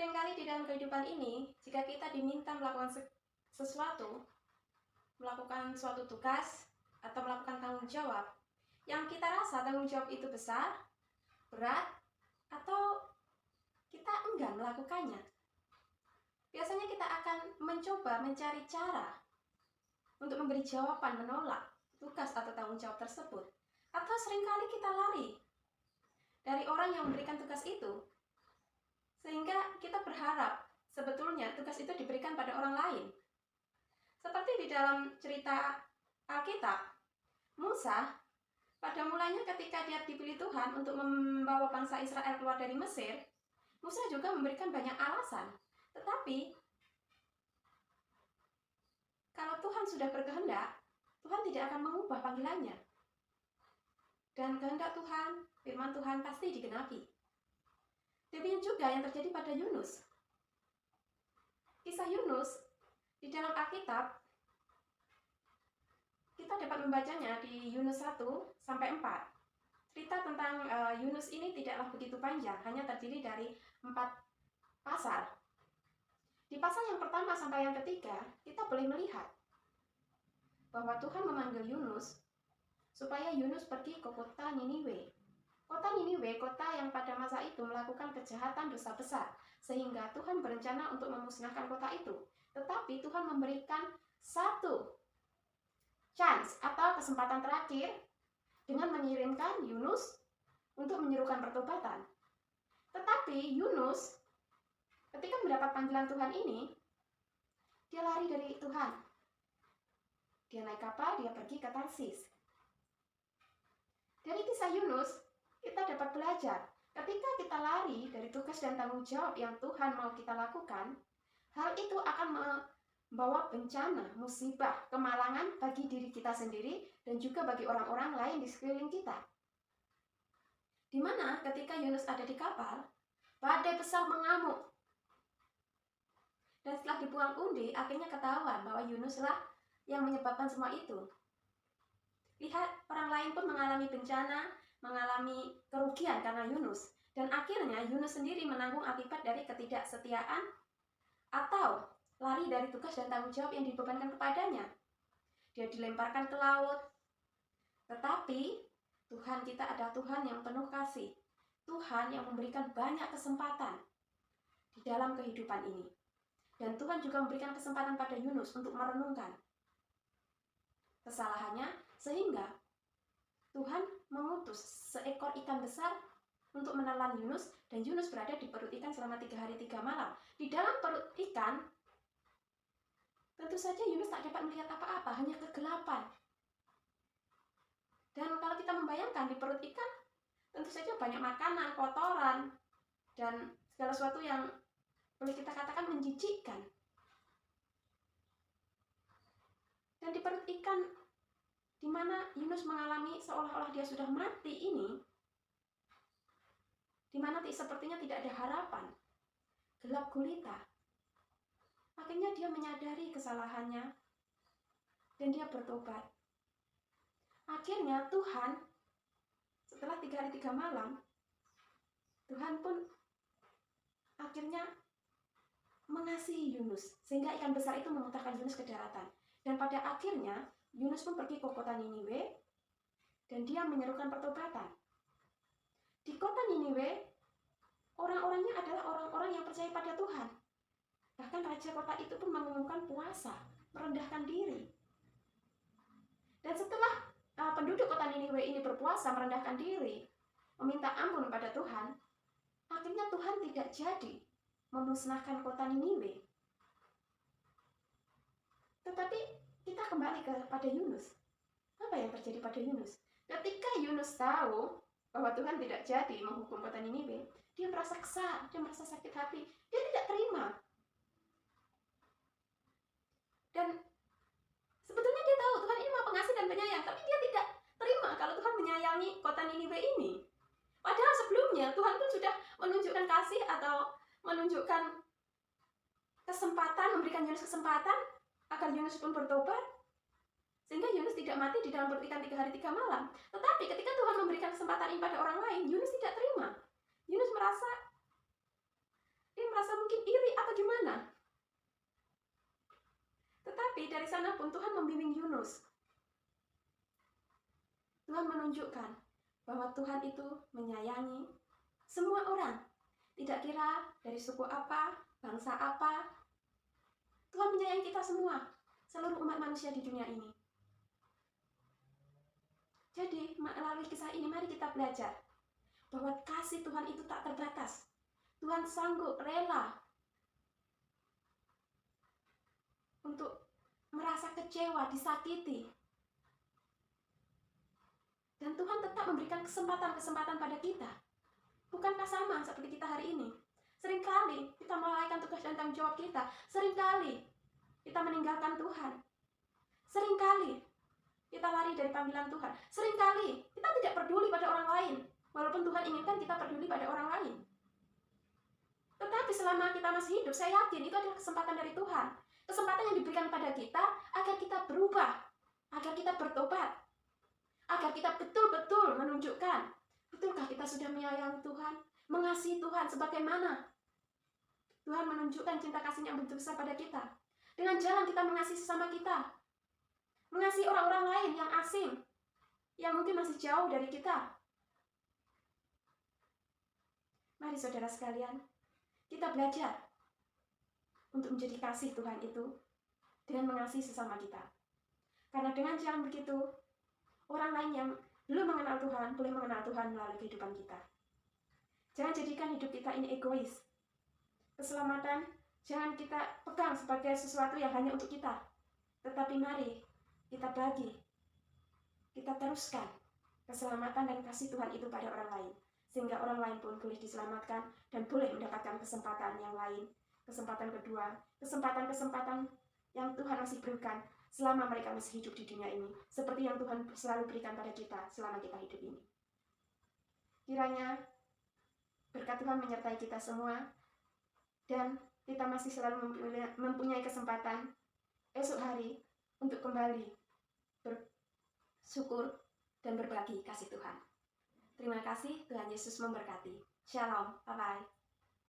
Seringkali di dalam kehidupan ini, jika kita diminta melakukan sesuatu, melakukan suatu tugas, atau melakukan tanggung jawab, yang kita rasa tanggung jawab itu besar, berat, atau kita enggan melakukannya. Biasanya kita akan mencoba mencari cara untuk memberi jawaban menolak tugas atau tanggung jawab tersebut. Atau seringkali kita lari dari orang yang memberikan tugas itu, sehingga kita berharap sebetulnya tugas itu diberikan pada orang lain. Seperti di dalam cerita Alkitab, Musa pada mulanya ketika dia dipilih Tuhan untuk membawa bangsa Israel keluar dari Mesir, Musa juga memberikan banyak alasan. Tetapi kalau Tuhan sudah berkehendak, Tuhan tidak akan mengubah panggilannya. Dan kehendak Tuhan, firman Tuhan pasti digenapi. Demikian juga yang terjadi pada Yunus. Kisah Yunus di dalam Alkitab, kita dapat membacanya di Yunus 1 sampai 4. Cerita tentang Yunus ini tidaklah begitu panjang, hanya terdiri dari 4 pasal. Di pasal yang pertama sampai yang ketiga, kita boleh melihat bahwa Tuhan memanggil Yunus supaya Yunus pergi ke kota Niniwe. Kota Niniwe, kota yang pada masa itu melakukan kejahatan dosa besar, sehingga Tuhan berencana untuk memusnahkan kota itu. Tetapi Tuhan memberikan satu chance atau kesempatan terakhir dengan mengirimkan Yunus untuk menyerukan pertobatan. Tetapi Yunus ketika mendapat panggilan Tuhan ini, dia lari dari Tuhan. Dia naik kapal, dia pergi ke Tarsis. Dari kisah Yunus, kita dapat belajar, ketika kita lari dari tugas dan tanggung jawab yang Tuhan mau kita lakukan, hal itu akan membawa bencana, musibah, kemalangan bagi diri kita sendiri dan juga bagi orang-orang lain di sekeliling kita. Di mana ketika Yunus ada di kapal, badai besar mengamuk. Dan setelah dibuang undi, akhirnya ketahuan bahwa Yunuslah yang menyebabkan semua itu. Lihat, orang lain pun mengalami bencana, mengalami kerugian karena Yunus. Dan akhirnya Yunus sendiri menanggung akibat dari ketidaksetiaan atau lari dari tugas dan tanggung jawab yang dibebankan kepadanya. Dia dilemparkan ke laut. Tetapi Tuhan kita adalah Tuhan yang penuh kasih. Tuhan yang memberikan banyak kesempatan di dalam kehidupan ini. Dan Tuhan juga memberikan kesempatan pada Yunus untuk merenungkan kesalahannya, sehingga Tuhan mengutus seekor ikan besar untuk menelan Yunus, dan Yunus berada di perut ikan selama 3 hari 3 malam. Di dalam perut ikan, tentu saja Yunus tak dapat melihat apa-apa, hanya kegelapan. Dan kalau kita membayangkan di perut ikan, tentu saja banyak makanan, kotoran, dan segala sesuatu yang boleh kita katakan menjijikkan. Dan di perut ikan, di mana Yunus mengalami seolah-olah dia sudah mati ini, di mana sepertinya tidak ada harapan, gelap gulita. Akhirnya dia menyadari kesalahannya dan dia bertobat. Akhirnya Tuhan, setelah 3 hari 3 malam, Tuhan pun akhirnya mengasihi Yunus, sehingga ikan besar itu memutarkan Yunus ke daratan. Dan pada akhirnya Yunus pun pergi ke kota Niniwe dan dia menyerukan pertobatan. Di kota Niniwe, orang-orangnya adalah orang-orang yang percaya pada Tuhan. Bahkan raja kota itu pun mengumumkan puasa, merendahkan diri. Dan setelah penduduk kota Niniwe ini berpuasa, merendahkan diri, meminta ampun pada Tuhan, akhirnya Tuhan tidak jadi memusnahkan kota Niniwe. Tetapi kita kembali kepada Yunus. Apa yang terjadi pada Yunus? Ketika Yunus tahu bahwa Tuhan tidak jadi menghukum kota Niniwe, dia merasa kesal, dia merasa sakit hati, dia tidak terima. Dan sebetulnya dia tahu Tuhan ini Maha Pengasih dan Penyayang, tapi dia tidak terima kalau Tuhan menyayangi kota Niniwe ini. Padahal sebelumnya Tuhan pun sudah menunjukkan kasih atau menunjukkan kesempatan, memberikan Yunus kesempatan agar Yunus pun bertobat, sehingga Yunus tidak mati di dalam perut ikan 3 hari 3 malam. Tetapi ketika Tuhan memberikan kesempatan ini pada orang lain, Yunus tidak terima. Yunus merasa mungkin tulus. Tuhan menunjukkan bahwa Tuhan itu menyayangi semua orang, tidak kira dari suku apa, bangsa apa. Tuhan menyayangi kita semua, seluruh umat manusia di dunia ini. Jadi melalui kisah ini mari kita belajar bahwa kasih Tuhan itu tak terbatas. Tuhan sanggup rela untuk merasa kecewa, disakiti. Dan Tuhan tetap memberikan kesempatan-kesempatan pada kita. Bukankah sama seperti kita hari ini? Seringkali kita melalaikan tugas dan tanggung jawab kita. Seringkali kita meninggalkan Tuhan. Seringkali kita lari dari panggilan Tuhan. Seringkali kita tidak peduli pada orang lain. Walaupun Tuhan inginkan kita peduli pada orang lain. Tetapi selama kita masih hidup, saya yakin itu adalah kesempatan dari Tuhan. Kesempatan yang diberikan pada kita agar kita berubah, agar kita bertobat, agar kita betul-betul menunjukkan, betulkah kita sudah menyayangi Tuhan, mengasihi Tuhan sebagaimana Tuhan menunjukkan cinta kasih-Nya yang begitu besar pada kita. Dengan jalan kita mengasihi sesama kita, mengasihi orang-orang lain yang asing, yang mungkin masih jauh dari kita. Mari saudara sekalian, kita belajar untuk menjadi kasih Tuhan itu dengan mengasihi sesama kita. Karena dengan jalan begitu, orang lain yang belum mengenal Tuhan boleh mengenal Tuhan melalui kehidupan kita. Jangan jadikan hidup kita ini egois. Keselamatan jangan kita pegang sebagai sesuatu yang hanya untuk kita. Tetapi mari kita bagi, kita teruskan keselamatan dan kasih Tuhan itu pada orang lain. Sehingga orang lain pun boleh diselamatkan dan boleh mendapatkan kesempatan yang lain. Kesempatan kedua, kesempatan-kesempatan yang Tuhan masih berikan selama mereka masih hidup di dunia ini. Seperti yang Tuhan selalu berikan pada kita selama kita hidup ini. Kiranya berkat Tuhan menyertai kita semua. Dan kita masih selalu mempunyai kesempatan esok hari untuk kembali bersyukur dan berbagi kasih Tuhan. Terima kasih, Tuhan Yesus memberkati. Shalom, bye-bye.